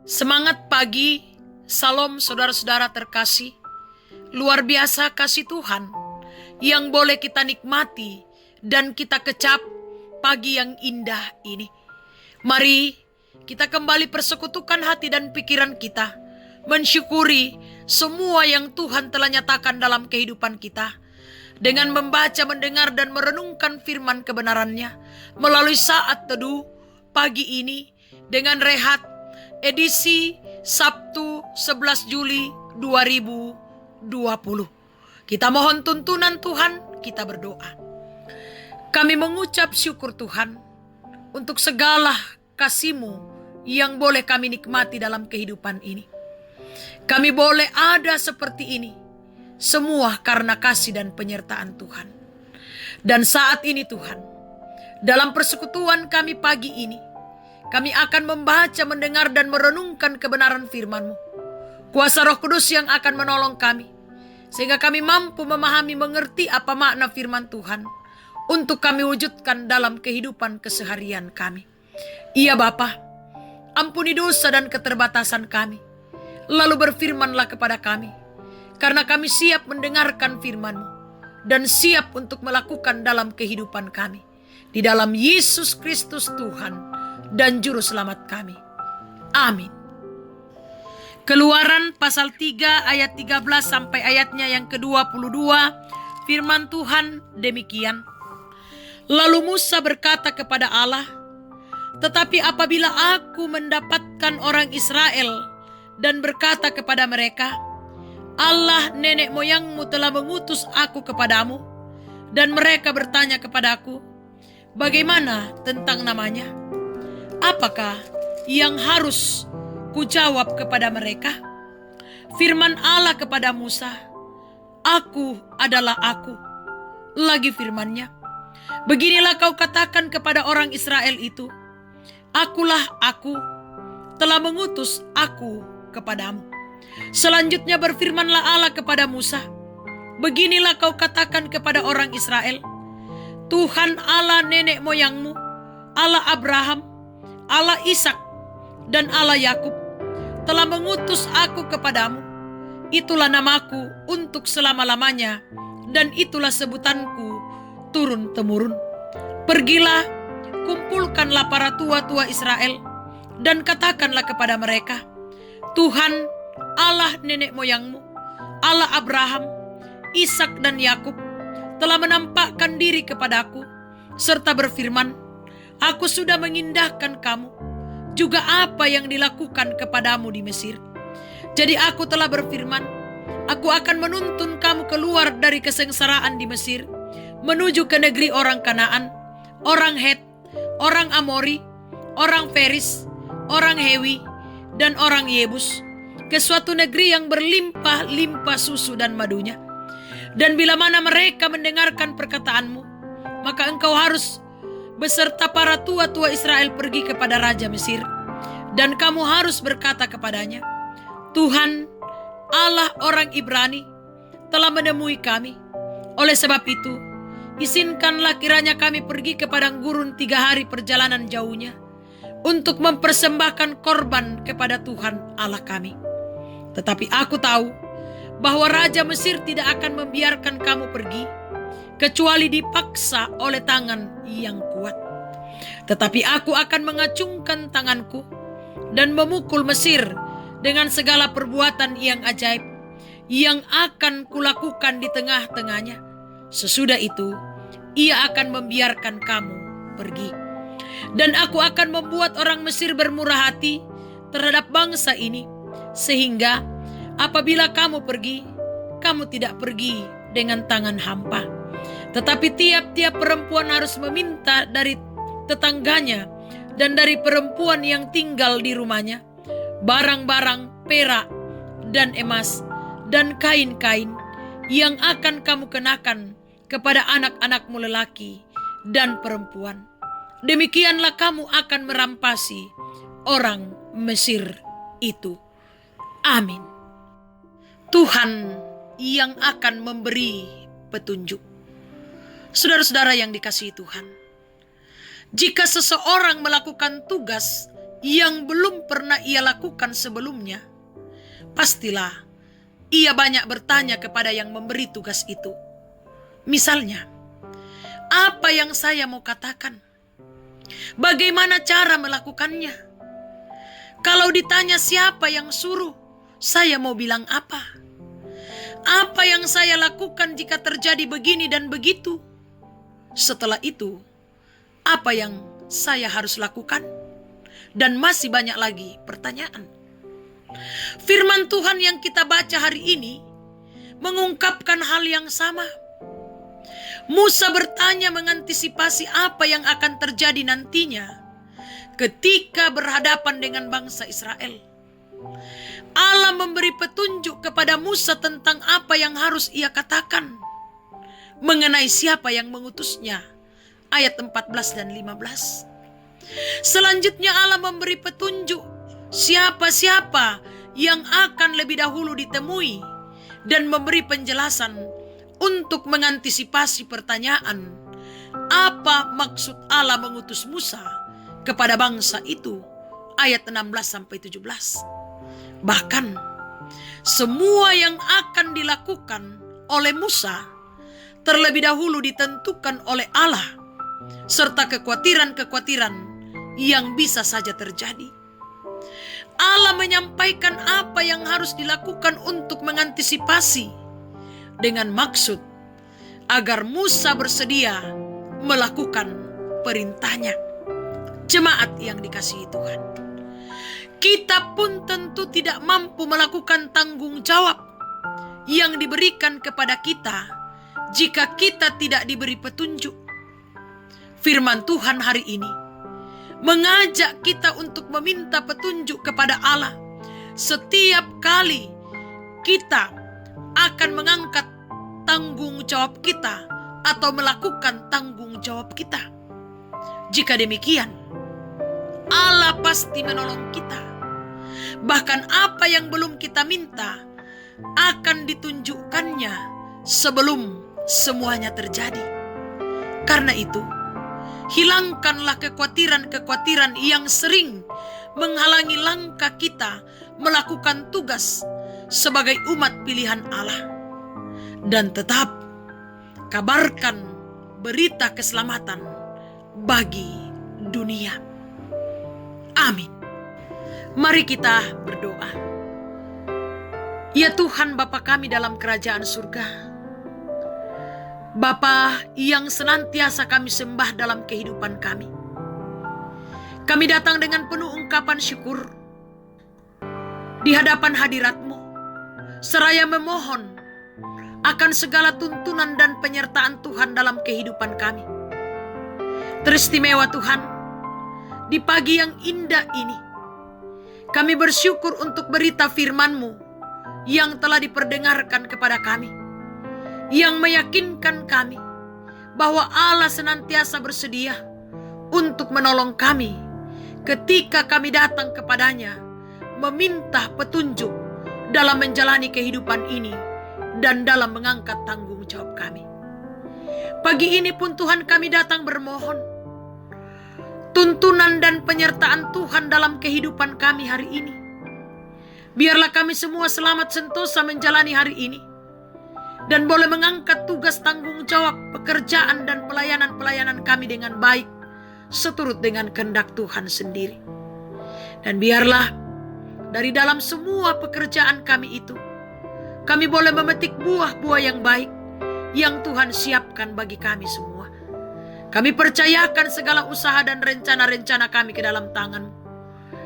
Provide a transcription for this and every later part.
Semangat pagi, salam saudara-saudara terkasih. Luar biasa kasih Tuhan yang boleh kita nikmati dan kita kecap pagi yang indah ini. Mari kita kembali persekutukan hati dan pikiran kita, mensyukuri semua yang Tuhan telah nyatakan dalam kehidupan kita, dengan membaca, mendengar, dan merenungkan firman kebenarannya melalui saat teduh pagi ini dengan rehat edisi Sabtu 11 Juli 2020. Kita mohon tuntunan Tuhan, kita berdoa. Kami mengucap syukur Tuhan untuk segala kasih-Mu yang boleh kami nikmati dalam kehidupan ini. Kami boleh ada seperti ini, semua karena kasih dan penyertaan Tuhan. Dan saat ini Tuhan, dalam persekutuan kami pagi ini, kami akan membaca, mendengar, dan merenungkan kebenaran firman-Mu. Kuasa Roh Kudus yang akan menolong kami, sehingga kami mampu memahami, mengerti apa makna firman Tuhan, untuk kami wujudkan dalam kehidupan keseharian kami. Iya Bapa, ampuni dosa dan keterbatasan kami, lalu berfirmanlah kepada kami, karena kami siap mendengarkan firman-Mu, dan siap untuk melakukan dalam kehidupan kami. Di dalam Yesus Kristus Tuhan dan Juru Selamat kami. Amin. Keluaran pasal 3 ayat 13 sampai ayatnya yang ke-22, firman Tuhan demikian. Lalu Musa berkata kepada Allah, "Tetapi apabila aku mendapatkan orang Israel dan berkata kepada mereka, Allah nenek moyangmu telah mengutus aku kepadamu, dan mereka bertanya kepadaku, bagaimana tentang namanya? Apakah yang harus kujawab kepada mereka?" Firman Allah kepada Musa, "Aku adalah aku." Lagi firman-Nya, "Beginilah kau katakan kepada orang Israel itu, Akulah aku, telah mengutus aku kepadamu." Selanjutnya berfirmanlah Allah kepada Musa, "Beginilah kau katakan kepada orang Israel, Tuhan Allah nenek moyangmu, Allah Abraham, Allah Ishak, dan Allah Yakub telah mengutus aku kepadamu. Itulah namaku untuk selama-lamanya, dan itulah sebutanku turun-temurun. Pergilah, kumpulkanlah para tua-tua Israel, dan katakanlah kepada mereka, Tuhan Allah nenek moyangmu, Allah Abraham, Ishak, dan Yakub telah menampakkan diri kepadaku, serta berfirman, Aku sudah mengindahkan kamu, juga apa yang dilakukan kepadamu di Mesir. Jadi aku telah berfirman, aku akan menuntun kamu keluar dari kesengsaraan di Mesir, menuju ke negeri orang Kanaan, orang Het, orang Amori, orang Feris, orang Hewi, dan orang Yebus, ke suatu negeri yang berlimpah-limpah susu dan madunya. Dan bila mana mereka mendengarkan perkataanmu, maka engkau harus beserta para tua-tua Israel pergi kepada Raja Mesir, dan kamu harus berkata kepadanya, Tuhan Allah orang Ibrani telah menemui kami. Oleh sebab itu, izinkanlah kiranya kami pergi ke padang gurun 3 hari perjalanan jauhnya, untuk mempersembahkan korban kepada Tuhan Allah kami. Tetapi aku tahu bahwa Raja Mesir tidak akan membiarkan kamu pergi, kecuali dipaksa oleh tangan yang kuat. Tetapi aku akan mengacungkan tanganku dan memukul Mesir dengan segala perbuatan yang ajaib yang akan kulakukan di tengah-tengahnya. Sesudah itu, ia akan membiarkan kamu pergi. Dan aku akan membuat orang Mesir bermurah hati terhadap bangsa ini, sehingga apabila kamu pergi, kamu tidak pergi dengan tangan hampa. Tetapi tiap-tiap perempuan harus meminta dari tetangganya dan dari perempuan yang tinggal di rumahnya barang-barang perak dan emas dan kain-kain yang akan kamu kenakan kepada anak-anakmu lelaki dan perempuan. Demikianlah kamu akan merampasi orang Mesir itu. Amin. Tuhan yang akan memberi petunjuk. Saudara-saudara yang dikasihi Tuhan, jika seseorang melakukan tugas yang belum pernah ia lakukan sebelumnya, pastilah ia banyak bertanya kepada yang memberi tugas itu. Misalnya, apa yang saya mau katakan? Bagaimana cara melakukannya? Kalau ditanya siapa yang suruh, saya mau bilang apa? Apa yang saya lakukan jika terjadi begini dan begitu? Setelah itu, apa yang saya harus lakukan? Dan masih banyak lagi pertanyaan. Firman Tuhan yang kita baca hari ini mengungkapkan hal yang sama. Musa bertanya mengantisipasi apa yang akan terjadi nantinya ketika berhadapan dengan bangsa Israel. Allah memberi petunjuk kepada Musa tentang apa yang harus ia katakan mengenai siapa yang mengutusnya. Ayat 14 dan 15. Selanjutnya Allah memberi petunjuk siapa-siapa yang akan lebih dahulu ditemui dan memberi penjelasan untuk mengantisipasi pertanyaan apa maksud Allah mengutus Musa kepada bangsa itu. Ayat 16-17. Bahkan semua yang akan dilakukan oleh Musa terlebih dahulu ditentukan oleh Allah, serta kekhawatiran-kekhawatiran yang bisa saja terjadi. Allah menyampaikan apa yang harus dilakukan untuk mengantisipasi dengan maksud agar Musa bersedia melakukan perintahnya. Jemaat yang dikasihi Tuhan, kita pun tentu tidak mampu melakukan tanggung jawab yang diberikan kepada kita jika kita tidak diberi petunjuk. Firman Tuhan hari ini mengajak kita untuk meminta petunjuk kepada Allah setiap kali kita akan mengangkat tanggung jawab kita atau melakukan tanggung jawab kita. Jika demikian, Allah pasti menolong kita. Bahkan apa yang belum kita minta akan ditunjukkannya sebelum semuanya terjadi. Karena itu, hilangkanlah kekhawatiran-kekhawatiran yang sering menghalangi langkah kita melakukan tugas sebagai umat pilihan Allah. Dan tetap kabarkan berita keselamatan bagi dunia. Amin. Mari kita berdoa. Ya Tuhan Bapa kami dalam kerajaan surga, Bapa yang senantiasa kami sembah dalam kehidupan kami. Kami datang dengan penuh ungkapan syukur di hadapan hadirat-Mu, seraya memohon akan segala tuntunan dan penyertaan Tuhan dalam kehidupan kami. Teristimewa Tuhan, di pagi yang indah ini, kami bersyukur untuk berita firman-Mu yang telah diperdengarkan kepada kami, yang meyakinkan kami bahwa Allah senantiasa bersedia untuk menolong kami ketika kami datang kepadanya meminta petunjuk dalam menjalani kehidupan ini dan dalam mengangkat tanggung jawab kami. Pagi ini pun Tuhan kami datang bermohon tuntunan dan penyertaan Tuhan dalam kehidupan kami hari ini. Biarlah kami semua selamat sentosa menjalani hari ini dan boleh mengangkat tugas tanggung jawab pekerjaan dan pelayanan-pelayanan kami dengan baik seturut dengan kehendak Tuhan sendiri. Dan biarlah dari dalam semua pekerjaan kami itu, kami boleh memetik buah-buah yang baik yang Tuhan siapkan bagi kami semua. Kami percayakan segala usaha dan rencana-rencana kami ke dalam tangan-Mu.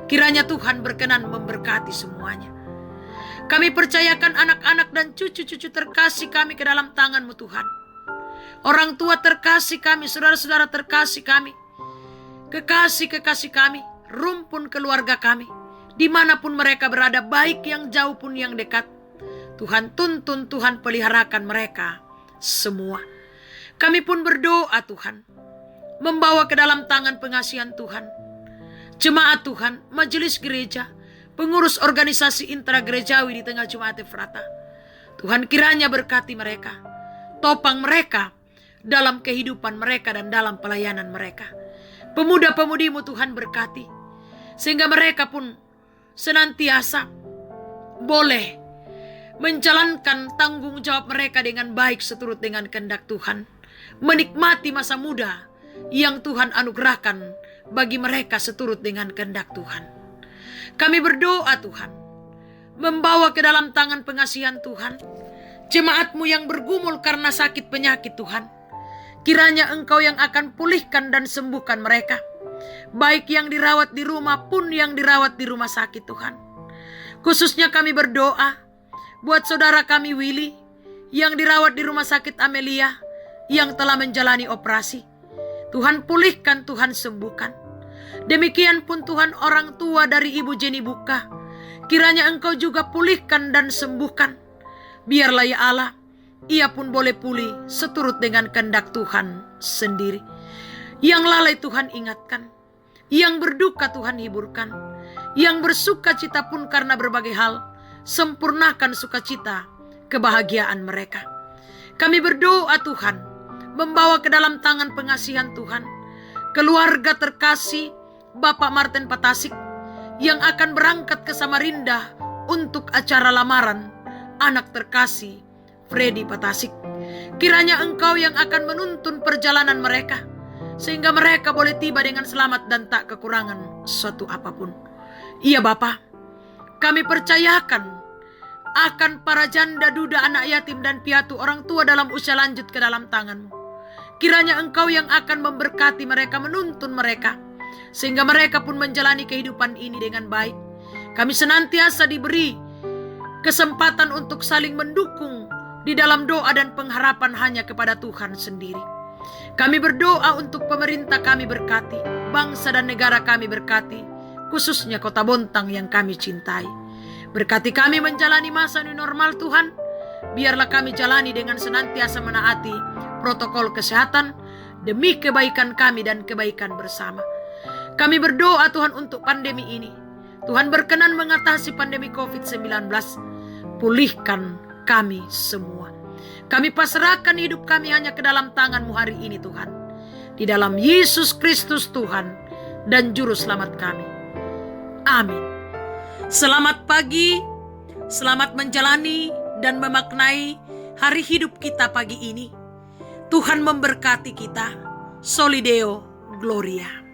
Kiranya Tuhan berkenan memberkati semuanya. Kami percayakan anak-anak dan cucu-cucu terkasih kami ke dalam tangan-Mu Tuhan. Orang tua terkasih kami, saudara-saudara terkasih kami, kekasih-kekasih kami, rumpun keluarga kami, dimanapun mereka berada, baik yang jauh pun yang dekat. Tuhan tuntun, Tuhan peliharakan mereka semua. Kami pun berdoa Tuhan, membawa ke dalam tangan pengasihan Tuhan jemaat Tuhan, majelis gereja, pengurus organisasi intragerejawi di tengah Jemaat Efrata. Tuhan kiranya berkati mereka, topang mereka dalam kehidupan mereka dan dalam pelayanan mereka. Pemuda-pemudi-Mu Tuhan berkati. Sehingga mereka pun senantiasa boleh menjalankan tanggung jawab mereka dengan baik seturut dengan kehendak Tuhan. Menikmati masa muda yang Tuhan anugerahkan bagi mereka seturut dengan kehendak Tuhan. Kami berdoa Tuhan, membawa ke dalam tangan pengasihan Tuhan jemaat-Mu yang bergumul karena sakit penyakit Tuhan. Kiranya Engkau yang akan pulihkan dan sembuhkan mereka, baik yang dirawat di rumah pun yang dirawat di rumah sakit Tuhan. Khususnya kami berdoa buat saudara kami Willy yang dirawat di rumah sakit Amelia yang telah menjalani operasi. Tuhan pulihkan, Tuhan sembuhkan. Demikian pun Tuhan orang tua dari Ibu Jenny Buka, kiranya Engkau juga pulihkan dan sembuhkan. Biarlah ya Allah, ia pun boleh pulih seturut dengan kehendak Tuhan sendiri. Yang lalai Tuhan ingatkan, yang berduka Tuhan hiburkan, yang bersuka cita pun karena berbagai hal, sempurnakan sukacita kebahagiaan mereka. Kami berdoa Tuhan, membawa ke dalam tangan pengasihan Tuhan keluarga terkasih Bapak Martin Patasik yang akan berangkat ke Samarinda untuk acara lamaran anak terkasih Freddy Patasik. Kiranya Engkau yang akan menuntun perjalanan mereka, sehingga mereka boleh tiba dengan selamat dan tak kekurangan suatu apapun. Iya Bapa, kami percayakan akan para janda, duda, anak yatim dan piatu orang tua dalam usia lanjut ke dalam tangan-Mu. Kiranya Engkau yang akan memberkati mereka, menuntun mereka, sehingga mereka pun menjalani kehidupan ini dengan baik. Kami senantiasa diberi kesempatan untuk saling mendukung di dalam doa dan pengharapan hanya kepada Tuhan sendiri. Kami berdoa untuk pemerintah kami berkati, bangsa dan negara kami berkati, khususnya Kota Bontang yang kami cintai. Berkati kami menjalani masa new normal Tuhan. Biarlah kami jalani dengan senantiasa menaati protokol kesehatan demi kebaikan kami dan kebaikan bersama. Kami berdoa Tuhan untuk pandemi ini. Tuhan berkenan mengatasi pandemi COVID-19. Pulihkan kami semua. Kami pasrahkan hidup kami hanya ke dalam tangan-Mu hari ini Tuhan. Di dalam Yesus Kristus Tuhan dan Juru Selamat kami. Amin. Selamat pagi, selamat menjalani dan memaknai hari hidup kita pagi ini. Tuhan memberkati kita. Soli Deo Gloria.